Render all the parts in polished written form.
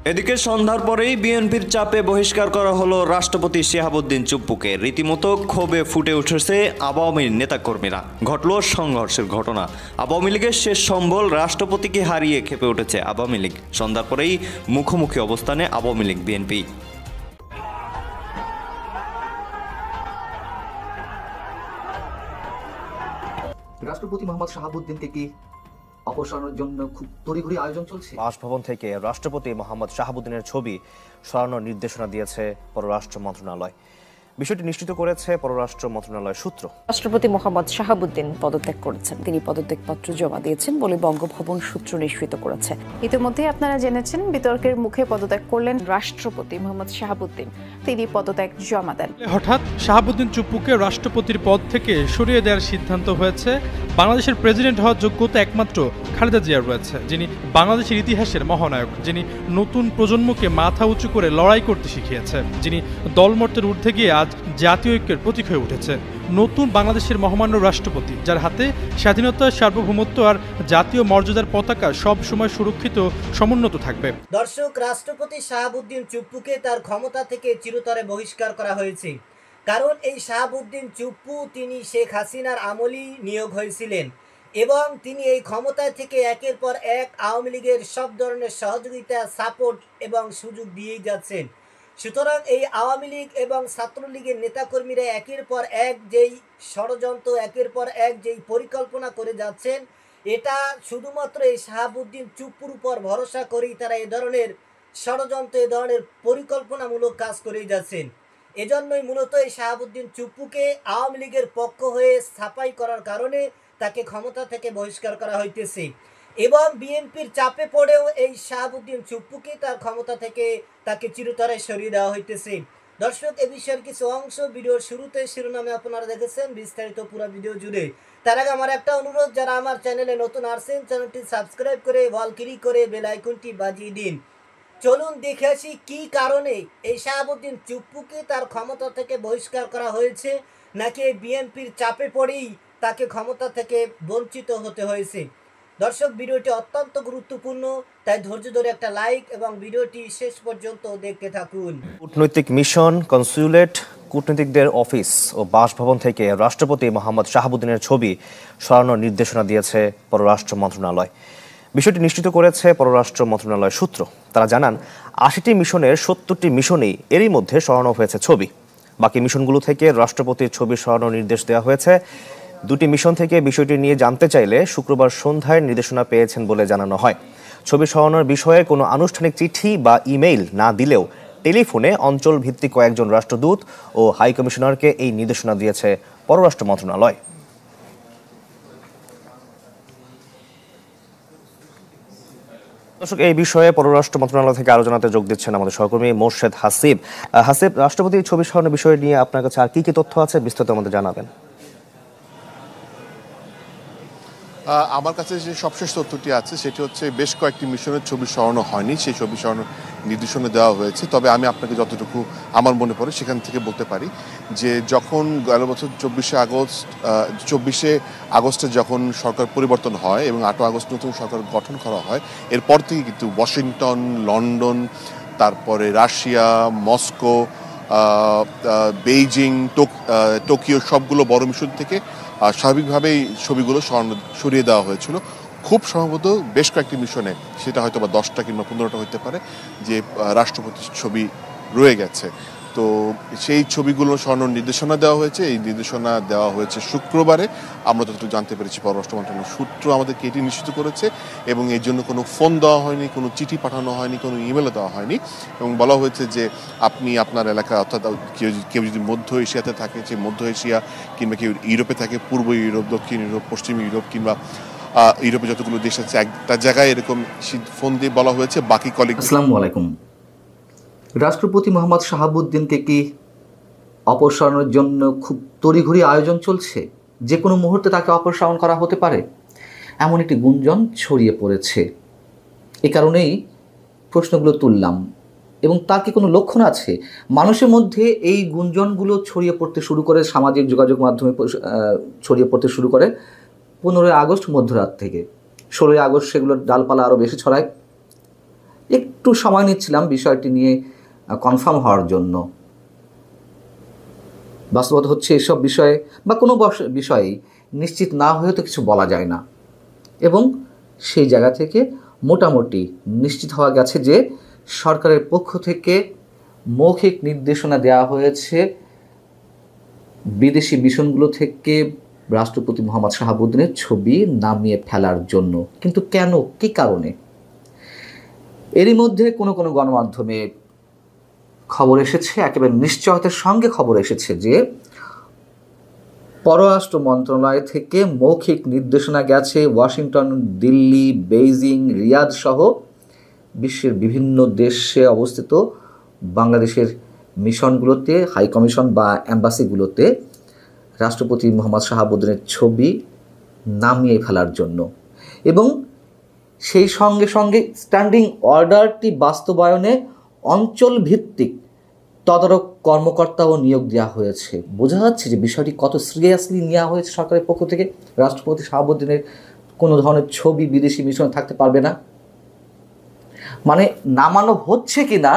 এদিকে সন্ধ্যার পরেই বিএনপির চাপে বহিষ্কার করা হলো রাষ্ট্রপতি শিহাবুদ্দিন চুপ্পুকে। রীতিমতো ক্ষোভে ফুটে উঠেছে আওয়ামী নেতাকর্মীরা। ঘটল সংঘর্ষের ঘটনা। আওয়ামী লীগের শেষ সম্বল রাষ্ট্রপতিকে হারিয়ে খেপে উঠেছে আওয়ামী লীগ। সন্ধ্যার পরেই মুখোমুখি অবস্থানে আওয়ামী লীগ বিএনপি। রাষ্ট্রপতি মোহাম্মদ শাহাবুদ্দিনকে কি অপসারণের জন্য খুব তড়িঘড়ি আয়োজন চলছে? বাসভবন থেকে রাষ্ট্রপতি মোহাম্মদ শাহাবুদ্দিনের ছবি সরানোর নির্দেশনা দিয়েছে পররাষ্ট্র মন্ত্রণালয়। বিষয়টি নিশ্চিত করেছে পররাষ্ট্র মন্ত্রণালয় সূত্র। রাষ্ট্রপতি মোহাম্মদ শাহাবুদ্দিন পদত্যাগ করেছেন। তিনি পদত্যাগপত্র জমা দিয়েছেন বলে বঙ্গভবন সূত্র নিশ্চিত করেছে। ইতিমধ্যে আপনারা জেনেছেন বিতর্কের মুখে পদত্যাগ করলেন রাষ্ট্রপতি মোহাম্মদ শাহাবুদ্দিন। তিনি পদত্যাগ জমা দেন। হঠাৎ শাহাবুদ্দিন চুপ্পুকে রাষ্ট্রপতির পদ থেকে সরিয়ে দেওয়ার সিদ্ধান্ত হয়েছে। বাংলাদেশের প্রেসিডেন্ট হওয়ার যোগ্যতা একমাত্র খালেদা জিয়ার রয়েছে, যিনি বাংলাদেশের ইতিহাসের মহানায়ক, যিনি নতুন প্রজন্মকে মাথা উঁচু করে লড়াই করতে শিখিয়েছে, যিনি দলমর্তের ঊর্ধ্বে গিয়ে আজ জাতীয় ঐক্যের প্রতীক হয়ে উঠেছে। নতুন বাংলাদেশের মহামান্য রাষ্ট্রপতি, যার হাতে স্বাধীনতা, সার্বভৌমত্ব আর জাতীয় মর্যাদার পতাকা সব সময় সুরক্ষিত সমুন্নত থাকবে। দর্শক, রাষ্ট্রপতি শাহাবুদ্দিন চুপ্পুকে তার ক্ষমতা থেকে চিরতরে বহিষ্কার করা হয়েছে। কারণ এই শাহাবুদ্দিন চুপ্পু তিনি শেখ হাসিনার আমলেই নিয়োগ হয়েছিলেন এবং তিনি এই ক্ষমতায় থেকে একের পর এক আওয়ামী লীগের সব ধরনের সহযোগিতা, সাপোর্ট এবং সুযোগ দিয়েই যাচ্ছেন। সুতরাং এই আওয়ামী লীগ এবং ছাত্রলীগের নেতাকর্মীরা একের পর এক যেই ষড়যন্ত্র, একের পর এক যেই পরিকল্পনা করে যাচ্ছেন, এটা শুধুমাত্র এই শাহাবুদ্দিন চুপ্পুর উপর ভরসা করেই তারা এ ধরনের ষড়যন্ত্র, এ ধরনের পরিকল্পনামূলক কাজ করেই যাচ্ছেন। এজন্যই মূলত এই শাহাবুদ্দিন চুপ্পুকে আওয়ামী লীগের পক্ষ হয়ে ছাপাই করার কারণে তাকে ক্ষমতা থেকে বহিষ্কার করা হইতেছে এবং বিএনপির চাপে পড়েও এই শাহাবুদ্দিন চুপ্পুকে তার ক্ষমতা থেকে তাকে চিরতরে সরিয়ে দেওয়া হইতেছে। দর্শক, এ বিষয়ের কিছু অংশ ভিডিওর শুরুতে শিরোনামে আপনারা দেখেছেন, বিস্তারিত পুরো ভিডিও জুড়ে। তার আগে আমার একটা অনুরোধ, যারা আমার চ্যানেলে নতুন আসছেন চ্যানেলটি সাবস্ক্রাইব করে অল ক্লিক করে বেল আইকনটি বাজিয়ে দিন। চলুন দেখে আসি কী কারণে এই শাহাবুদ্দিন চুপ্পুকে তার ক্ষমতা থেকে বহিষ্কার করা হয়েছে, নাকি বিএনপির চাপে পড়েই তাকে ক্ষমতা থেকে বঞ্চিত হতে হয়েছে। দর্শক, ভিডিওটি অত্যন্ত গুরুত্বপূর্ণ, তাই ধৈর্য ধরে একটা লাইক এবং ভিডিওটি শেষ পর্যন্ত দেখতে থাকুন। কূটনৈতিক মিশন, কনস্যুলেট, কূটনীতিকদের অফিস ও বাসভবন থেকে রাষ্ট্রপতি মোহাম্মদ শাহাবুদ্দিনের ছবি সরানোর নির্দেশনা দিয়েছে পররাষ্ট্র মন্ত্রণালয়। বিষয়টি নিশ্চিত করেছে পররাষ্ট্র মন্ত্রণালয় সূত্র। তারা জানান, ৮০টি মিশনের ৭০টি মিশনেই এরই মধ্যে সরানো হয়েছে ছবি। বাকি মিশনগুলো থেকে রাষ্ট্রপতির ছবি সরানোর নির্দেশ দেওয়া হয়েছে। দুটি মিশন থেকে বিষয়টি নিয়ে জানতে চাইলে শুক্রবার সন্ধ্যায় নির্দেশনা পেয়েছেন বলে জানানো হয়। ছবি সরানোর বিষয়ে কোনো আনুষ্ঠানিক চিঠি বা ইমেইল না দিলেও টেলিফোনে অঞ্চল ভিত্তিক কয়েকজন রাষ্ট্রদূত ও হাই কমিশনারকে এই নির্দেশনা দিয়েছে পররাষ্ট্র মন্ত্রণালয়। দর্শক, এই বিষয়ে পররাষ্ট্র মন্ত্রণালয় থেকে আলোচনাতে যোগ দিচ্ছেন আমাদের সহকর্মী মোর্শেদ হাসিব। হাসিব, রাষ্ট্রপতির ছবি সরানোর বিষয় নিয়ে আপনার কাছে আর কি কি তথ্য আছে বিস্তারিত আমাদের জানাবেন। আমার কাছে যে সবশেষ তথ্যটি আছে সেটি হচ্ছে বেশ কয়েকটি মিশনের ছবি সরানো হয়নি, সেই ছবি সরানোর নির্দেশনা দেওয়া হয়েছে। তবে আমি আপনাকে যতটুকু আমার মনে পড়ে সেখান থেকে বলতে পারি যে যখন গেল বছর 24শে আগস্টে যখন সরকার পরিবর্তন হয় এবং 8 আগস্ট নতুন সরকার গঠন করা হয়, এরপর থেকে কিন্তু ওয়াশিংটন, লন্ডন, তারপরে রাশিয়া, মস্কো, বেইজিং, টোকিও সবগুলো বড় মিশন থেকে স্বাভাবিকভাবেই ছবিগুলো সরিয়ে দেওয়া হয়েছিল। খুব সম্ভবত বেশ কয়েকটি মিশনে, সেটা হয়তো বা 10টা কিংবা 15টা হতে পারে, যে রাষ্ট্রপতির ছবি রয়ে গেছে। তো সেই ছবিগুলো সরানোর নির্দেশনা দেওয়া হয়েছে। এই নির্দেশনা দেওয়া হয়েছে শুক্রবারে। আমরা যতটুকু জানতে পেরেছি পররাষ্ট্র মন্ত্রণালয়ের সূত্র আমাদেরকে এটি নিশ্চিত করেছে এবং এর জন্য কোনো ফোন দেওয়া হয়নি, কোনো চিঠি পাঠানো হয়নি, কোনো ইমেলও দেওয়া হয়নি এবং বলা হয়েছে যে আপনি আপনার এলাকা, অর্থাৎ কেউ যদি মধ্য এশিয়াতে থাকে, যে মধ্য এশিয়া কিংবা কেউ ইউরোপে থাকে, পূর্ব ইউরোপ, দক্ষিণ ইউরোপ, পশ্চিম ইউরোপ কিংবা ইউরোপে যতগুলো দেশ আছে একটা জায়গায় এরকম ফোন দিয়ে বলা হয়েছে। বাকি কলিগ। আসসালামু আলাইকুম। রাষ্ট্রপতি মোহাম্মদ শাহাবুদ্দিনকে কি অপসারণের জন্য খুব তড়িঘড়ি আয়োজন চলছে? যে কোনো মুহূর্তে তাকে অপসারণ করা হতে পারে, এমন একটি গুঞ্জন ছড়িয়ে পড়েছে। এ কারণেই প্রশ্নগুলো তুললাম। এবং তার কি কোনো লক্ষণ আছে? মানুষের মধ্যে এই গুঞ্জনগুলো ছড়িয়ে পড়তে শুরু করে, সামাজিক যোগাযোগ মাধ্যমে ছড়িয়ে পড়তে শুরু করে 15ই আগস্ট মধ্যরাত থেকে। 16ই আগস্ট সেগুলোর ডালপালা আরও বেশি ছড়ায়। একটু সময় নিচ্ছিলাম বিষয়টি নিয়ে কনফার্ম হওয়ার জন্য। বাস্তবতা হচ্ছে এসব বিষয়ে বা কোনো বিষয়েই নিশ্চিত না হয়ে তো কিছু বলা যায় না, এবং সেই জায়গা থেকে মোটামুটি নিশ্চিত হওয়া গেছে যে সরকারের পক্ষ থেকে মৌখিক নির্দেশনা দেওয়া হয়েছে বিদেশি মিশনগুলো থেকে রাষ্ট্রপতি মোহাম্মদ শাহাবুদ্দিনের ছবি নামিয়ে ফেলার জন্য। কিন্তু কেন, কী কারণে? এরই মধ্যে কোনো কোনো গণমাধ্যমে খবর এসেছে, একেবারে নিশ্চয়তার সঙ্গে খবর এসেছে যে পররাষ্ট্র মন্ত্রণালয় থেকে মৌখিক নির্দেশনা গেছে ওয়াশিংটন, দিল্লি, বেইজিং, রিয়াদ সহ বিশ্বের বিভিন্ন দেশে অবস্থিত বাংলাদেশের মিশনগুলোতে, হাই কমিশন বা অ্যাম্বাসিগুলোতে রাষ্ট্রপতি মোহাম্মদ শাহাবুদ্দিনের ছবি নামিয়ে ফেলার জন্য, এবং সেই সঙ্গে সঙ্গে স্ট্যান্ডিং অর্ডারটি বাস্তবায়নে অঞ্চলভিত্তিক তদারক কর্মকর্তাও নিয়োগ দেওয়া হয়েছে। বোঝা যাচ্ছে যে বিষয়টি কত সিরিয়াসলি নেওয়া হয়েছে সরকারের পক্ষ থেকে। রাষ্ট্রপতি শাহাবুদ্দিনের কোনো ধরনের ছবি বিদেশি মিশনে থাকতে পারবে না, মানে নামানো হচ্ছে কি না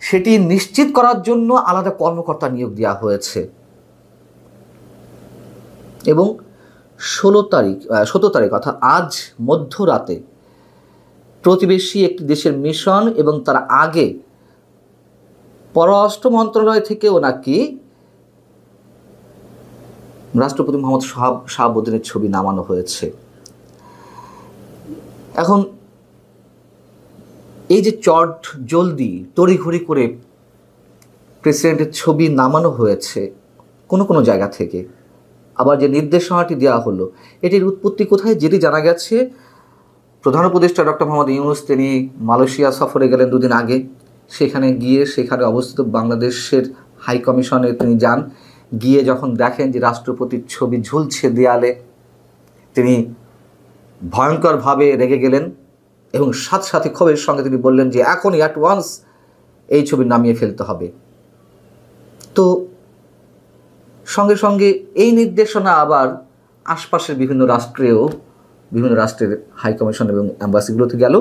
সেটি নিশ্চিত করার জন্য আলাদা কর্মকর্তা নিয়োগ দেওয়া হয়েছে। এবং 17 তারিখ অর্থাৎ আজ মধ্যরাতে প্রতিবেশী একটি দেশের মিশন এবং তার আগে পররাষ্ট্র মন্ত্রণালয় থেকেও নাকি রাষ্ট্রপতি মোহাম্মদ শাহাবুদ্দিনের ছবি নামানো হয়েছে। এখন এই যে চট জলদি তড়িঘড়ি করে প্রেসিডেন্টের ছবি নামানো হয়েছে কোনো কোনো জায়গা থেকে, আবার যে নির্দেশনাটি দেওয়া হলো এটির উৎপত্তি কোথায়, যেটি জানা গেছে প্রধান উপদেষ্টা ডক্টর মোহাম্মদ ইউনূস তিনি মালয়েশিয়া সফরে গেলেন দুদিন আগে। সেখানে গিয়ে সেখানে অবস্থিত বাংলাদেশের হাই কমিশনে তিনি যান, গিয়ে যখন দেখেন যে রাষ্ট্রপতির ছবি ঝুলছে দেয়ালে, তিনি ভয়ঙ্করভাবে রেগে গেলেন এবং সাথে সাথে ক্ষোভের সঙ্গে তিনি বললেন যে এখনই অ্যাট ওয়ান্স এই ছবি নামিয়ে ফেলতে হবে। তো সঙ্গে সঙ্গে এই নির্দেশনা আবার আশপাশের বিভিন্ন রাষ্ট্রের হাই কমিশন এবং অ্যাম্বাসিগুলোতে গেল।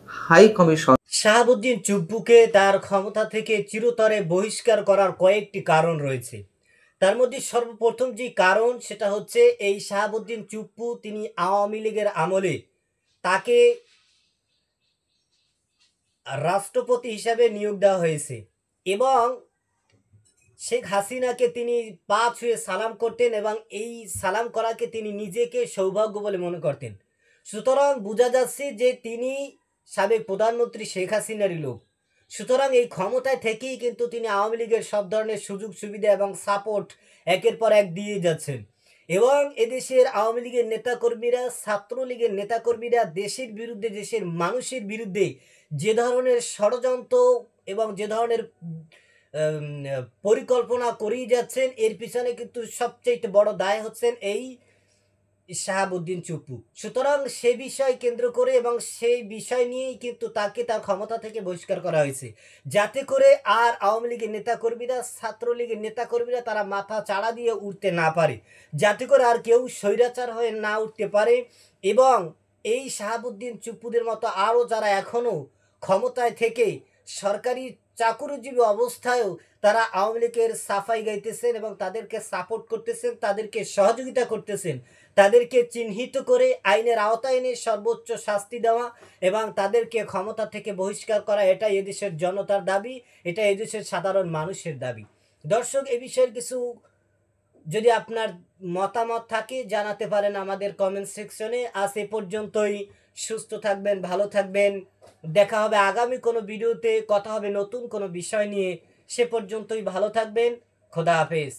হাই কমিশন শাহাবুদ্দিন চুপ্পুকে তার ক্ষমতা থেকে চিরতরে বহিষ্কার করার কয়েকটি কারণ রয়েছে। তার মধ্যে সর্বপ্রথম যে কারণ সেটা হচ্ছে এই শাহাবুদ্দিন চুপ্পু তিনি আওয়ামী লীগের আমলে তাকে রাষ্ট্রপতি হিসাবে নিয়োগ দেওয়া হয়েছে এবং শেখ হাসিনাকে তিনি পা ছুঁয়ে সালাম করতেন এবং এই সালাম করাকে তিনি নিজেকে সৌভাগ্য বলে মনে করতেন। সুতরাং বোঝা যাচ্ছে যে তিনি সাবেক প্রধানমন্ত্রী শেখ হাসিনারই লোক। সুতরাং এই ক্ষমতায় থেকেই কিন্তু তিনি আওয়ামী লীগের সব ধরনের সুযোগ সুবিধা এবং সাপোর্ট একের পর এক দিয়ে যাচ্ছেন এবং এদেশের আওয়ামী লীগের নেতাকর্মীরা, ছাত্রলীগের নেতাকর্মীরা দেশের বিরুদ্ধে, দেশের মানুষের বিরুদ্ধে যে ধরনের ষড়যন্ত্র এবং যে ধরনের পরিকল্পনা করেই যাচ্ছেন, এর পিছনে কিন্তু সবচেয়ে বড় দায় হচ্ছেন এই শাহাবুদ্দিন চুপ্পু। সুতরাং সে বিষয় কেন্দ্র করে এবং সেই বিষয় নিয়েই কিন্তু তাকে তার ক্ষমতা থেকে বহিষ্কার করা হয়েছে, যাতে করে আর আওয়ামী লীগের নেতাকর্মীরা, ছাত্রলীগের নেতাকর্মীরা তারা মাথা চাড়া দিয়ে উঠতে না পারে, যাতে করে আর কেউ স্বৈরাচার হয়ে না উঠতে পারে এবং এই শাহাবুদ্দিন চুপ্পুদের মতো আরও যারা এখনও ক্ষমতায় থেকে সরকারি চাকুরিজীবী অবস্থায়ও তারা আওয়ামী লীগের সাফাই গাইতেছেন এবং তাদেরকে সাপোর্ট করতেছেন, তাদেরকে সহযোগিতা করতেছেন, তাদেরকে চিহ্নিত করে আইনের আওতায় এনে সর্বোচ্চ শাস্তি দেওয়া এবং তাদেরকে ক্ষমতা থেকে বহিষ্কার করা, এটা এদেশের জনতার দাবি, এটা এদেশের সাধারণ মানুষের দাবি। দর্শক, এ বিষয়ের কিছু যদি আপনার মতামত থাকে জানাতে পারেন আমাদের কমেন্ট সেকশনে। আজ এ পর্যন্তই। সুস্থ থাকবেন, ভালো থাকবেন। দেখা হবে আগামী কোনো ভিডিওতে, কথা হবে নতুন কোনো বিষয় নিয়ে। সে পর্যন্তই ভালো থাকবেন। খোদা হাফেজ।